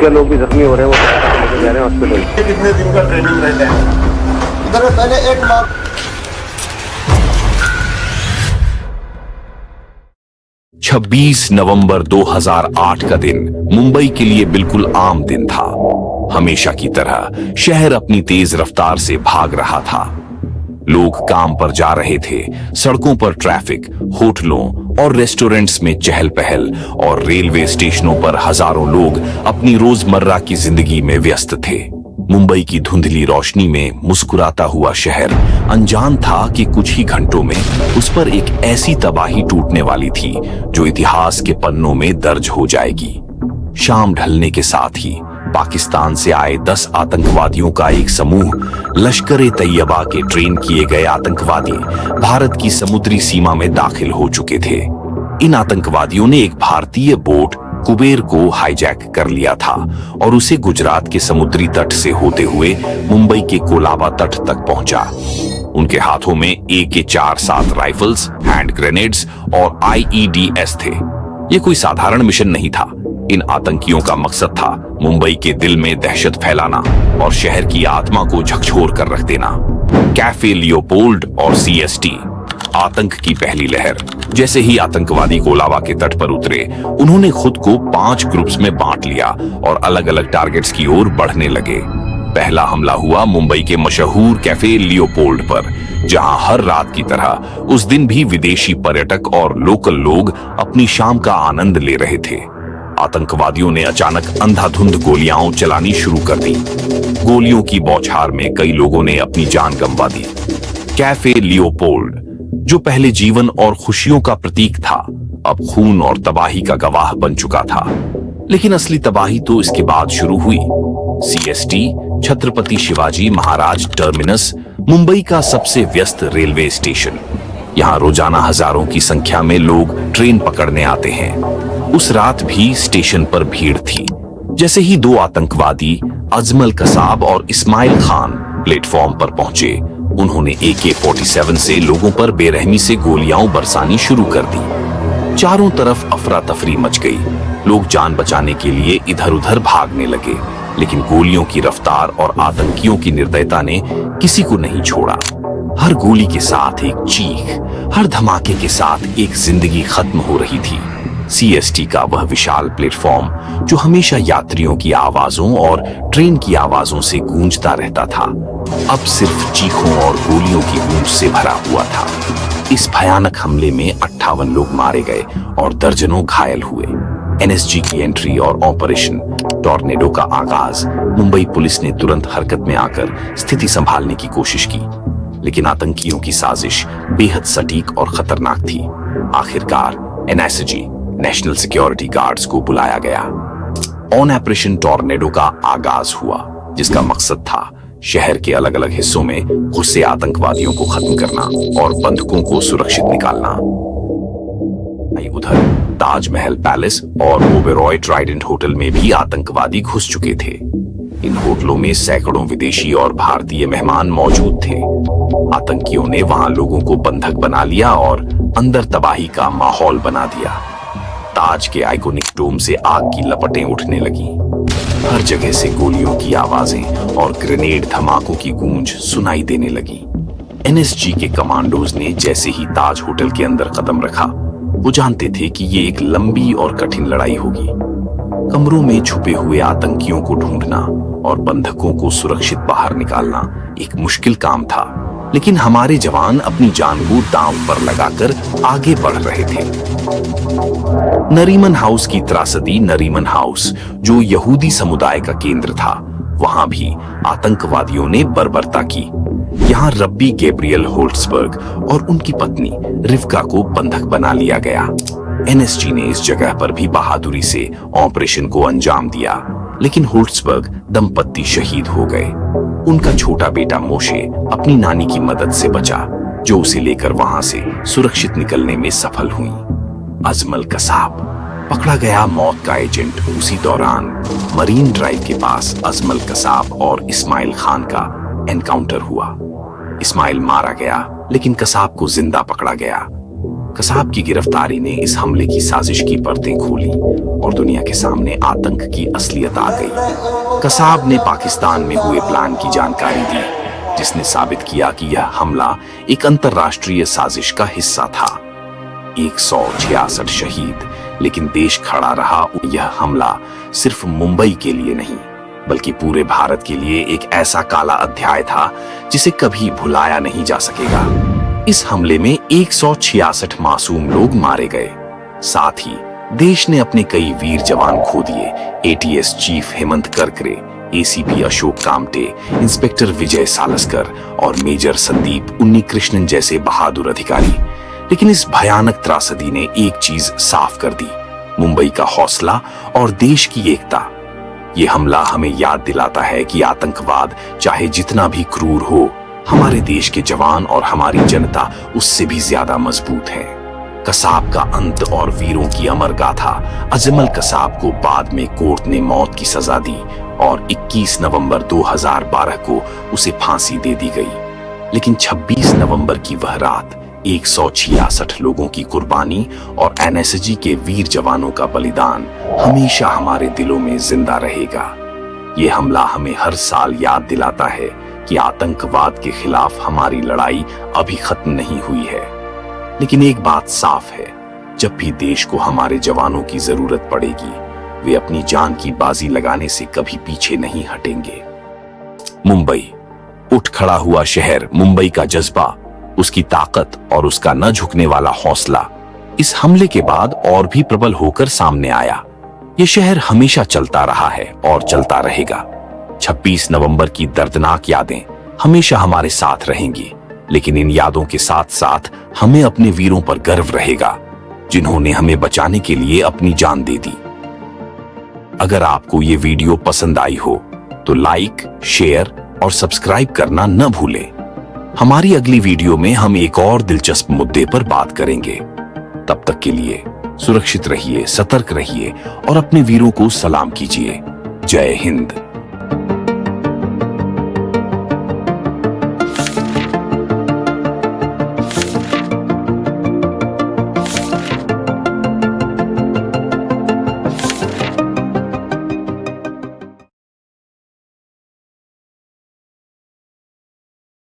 दूसरे लोग भी जख्मी हो रहे हैं, वो लेकर जा रहे हैं हॉस्पिटल। कितने दिन का ट्रेनिंग रहता है? इधर पहले 1 माह 26 नवंबर 2008 का दिन मुंबई के लिए बिल्कुल आम दिन था। हमेशा की तरह शहर अपनी तेज रफ्तार से भाग रहा था। लोग काम पर जा रहे थे, सड़कों पर ट्रैफिक, होटलों और रेस्टोरेंट्स में चहल पहल और रेलवे स्टेशनों पर हजारों लोग अपनी रोजमर्रा की जिंदगी में व्यस्त थे। मुंबई की धुंधली रोशनी में मुस्कुराता हुआ शहर अनजान था कि कुछ ही घंटों में उस पर एक ऐसी तबाही टूटने वाली थी जो इतिहास के पन्नों में दर्ज हो जाएगी। शाम ढलने के साथ ही पाकिस्तान से आए 10 आतंकवादियों का एक समूह लश्कर-ए-तैयबा के ट्रेन किए गए आतंकवादी भारत की समुद्री सीमा में दाखिल हो चुके थे। इन आतंकवादियों ने एक भारतीय बोट कुबेर को हाईजैक कर लिया था और उसे गुजरात के समुद्री तट से होते हुए मुंबई के कोलाबा तट तक पहुंचा। उनके हाथों में AK-47 राइफल्स, हैंड ग्रेनेड्स और IEDs थे। ये कोई साधारण मिशन नहीं था। इन आतंकियों का मकसद था मुंबई के दिल में दहशत फैलाना और शहर की आत्मा को झकझोर कर रख देना। कैफे लियोपोल्ड और CST आतंक की पहली लहर। जैसे ही आतंकवादी कोलाबा के तट पर उतरे, उन्होंने खुद को 5 ग्रुप्स में बांट लिया और अलग अलग टारगेट्स की ओर बढ़ने लगे। पहला हमला हुआ मुंबई के मशहूर कैफे लियोपोल्ड पर, जहां हर रात की तरह उस दिन भी विदेशी पर्यटक और लोकल लोग अपनी शाम का आनंद ले रहे थे। आतंकवादियों ने अचानक अंधाधुंध गोलियां चलानी शुरू कर दी। गोलियों की बौछार में कई लोगों ने अपनी जान गंवा दी। कैफे लियोपोल्ड, जो पहले जीवन और खुशियों का प्रतीक था, अब खून और तबाही का गवाह बन चुका था। लेकिन असली तबाही तो इसके बाद शुरू हुई। CST, छत्रपति शिवाजी महाराज टर्मिनस, मुंबई का सबसे व्यस्त रेलवे स्टेशन। यहाँ रोजाना हजारों की संख्या में लोग ट्रेन पकड़ने आते हैं। उस रात भी स्टेशन पर भीड़ थी। जैसे ही 2 आतंकवादी अजमल कसाब और इस्माइल खान प्लेटफॉर्म पर पहुंचे, उन्होंने AK-47 से लोगों पर बेरहमी से गोलियां बरसानी शुरू कर दी। चारों तरफ अफरा तफरी मच गई। लोग जान बचाने के लिए इधर उधर भागने लगे, लेकिन गोलियों की रफ्तार और आतंकियों की निर्दयता ने किसी को नहीं छोड़ा। हर गोली के साथ एक चीख, हर धमाके के साथ एक जिंदगी खत्म हो रही थी। CST का वह विशाल प्लेटफॉर्म, जो हमेशा यात्रियों की आवाजों और ट्रेन की आवाजों से गूंजता रहता था, अब सिर्फ चीखों और गोलियों की गूंज से भरा हुआ था। इस भयानक हमले में 58 लोग मारे गए और दर्जनों घायल हुए। NSG की एंट्री और ऑपरेशन टॉर्नेडो का आगाज। मुंबई पुलिस ने तुरंत हरकत में आकर स्थिति संभालने की कोशिश की, लेकिन आतंकियों की साजिश बेहद सटीक और खतरनाक थी। आखिरकार NSG, नेशनल सिक्योरिटी गार्ड्स को बुलाया गया। ऑन ऑपरेशन टॉर्नेडो का आगाज हुआ, जिसका मकसद था शहर के अलग अलग हिस्सों में घुसे आतंकवादियों को खत्म करना और बंधकों को सुरक्षित निकालना। उधर ताजमहल पैलेस और ओबेरॉय ट्राइडेंट होटल में भी आतंकवादी घुस चुके थे। इन होटलों में सैकड़ों विदेशी और भारतीय मेहमान मौजूद थे। आतंकियों ने वहां लोगों को बंधक बना लिया और अंदर तबाही का माहौल बना दिया। ताज के आइकॉनिक डोम से आग की लपटें उठने लगी। हर जगह से गोलियों की आवाजें और ग्रेनेड धमाकों की गूंज सुनाई देने लगी। NSG के कमांडोज ने जैसे ही ताज होटल के अंदर कदम रखा, वो जानते थे कि ये एक लंबी और कठिन लड़ाई होगी। कमरों में छुपे हुए आतंकियों को ढूंढना और बंधकों को सुरक्षित बाहर निकालना एक मुश्किल काम था, लेकिन हमारे जवान अपनी जान को दांव पर लगाकर आगे बढ़ रहे थे। नरीमन हाउस की त्रासदी। नरीमन हाउस, जो यहूदी समुदाय का केंद्र था, वहां भी आतंकवादियों ने बर्बरता की। यहाँ रब्बी गैब्रियल होल्ट्सबर्ग और उनकी पत्नी रिवका को बंधक बना लिया गया। NSG ने इस जगह पर भी बहादुरी से ऑपरेशन को अंजाम दिया, लेकिन होल्ट्सबर्ग दंपत्ति शहीद हो गए। उनका छोटा बेटा मोशे अपनी नानी की मदद से बचा, जो उसे लेकर वहां से सुरक्षित निकलने में सफल हुई। अजमल कसाब पकड़ा गया मौत का एजेंट। उसी दौरान मरीन ड्राइव के पास अजमल कसाब और इस्माइल खान का एनकाउंटर हुआ। इस्माइल मारा गया, लेकिन कसाब को जिंदा पकड़ा गया। कसाब की गिरफ्तारी ने इस हमले की साजिश की परतें खोली और दुनिया के सामने आतंक की असलियत आ गई। कसाब ने पाकिस्तान में हुए प्लान की जानकारी दी, जिसने साबित किया कि यह हमला एक अंतर्राष्ट्रीय साजिश का हिस्सा था। 166 शहीद, लेकिन देश खड़ा रहा। यह हमला सिर्फ मुंबई के लिए नहीं, बल्कि पूरे भारत के लिए एक ऐसा काला अध्याय था जिसे कभी भुलाया नहीं जा सकेगा। इस हमले में 166 मासूम लोग मारे गए। साथ ही देश ने अपने कई वीर जवान खो दिए। ATS chief Hemant Karkare, ACP Ashok Kamte, inspector Vijay Salaskar और मेजर संदीप उन्नीकृष्णन जैसे बहादुर अधिकारी। लेकिन इस भयानक त्रासदी ने एक चीज साफ कर दी, मुंबई का हौसला और देश की एकता। ये हमला हमें याद दिलाता है कि आतंकवाद चाहे जितना भी क्रूर हो, हमारे देश के जवान और हमारी जनता उससे भी ज्यादा मजबूत है। कसाब का अंत और वीरों की अमर गाथा। अजमल कसाब को बाद में कोर्ट ने मौत की सजा दी और 21 नवंबर 2012 को उसे फांसी दे दी गई। लेकिन 26 नवंबर की वह रात 166 लोगों की कुर्बानी और एनएसजी के वीर जवानों का बलिदान हमेशा हमारे दिलों में जिंदा रहेगा। ये हमला हमें हर साल याद दिलाता है कि आतंकवाद के खिलाफ हमारी लड़ाई अभी खत्म नहीं हुई है। लेकिन एक बात साफ है, जब भी देश को हमारे जवानों की जरूरत पड़ेगी, वे अपनी जान की बाजी लगाने से कभी पीछे नहीं हटेंगे। मुंबई, उठ खड़ा हुआ शहर। मुंबई का जज्बा, उसकी ताकत और उसका न झुकने वाला हौसला इस हमले के बाद और भी प्रबल होकर सामने आया। ये शहर हमेशा चलता रहा है और चलता रहेगा। 26 नवंबर की दर्दनाक यादें हमेशा हमारे साथ रहेंगी, लेकिन इन यादों के साथ साथ हमें अपने वीरों पर गर्व रहेगा, जिन्होंने हमें बचाने के लिए अपनी जान दे दी। अगर आपको ये वीडियो पसंद आई हो तो लाइक, शेयर और सब्सक्राइब करना न भूलें। हमारी अगली वीडियो में हम एक और दिलचस्प मुद्दे पर बात करेंगे। तब तक के लिए सुरक्षित रहिए, सतर्क रहिए और अपने वीरों को सलाम कीजिए। जय हिंद।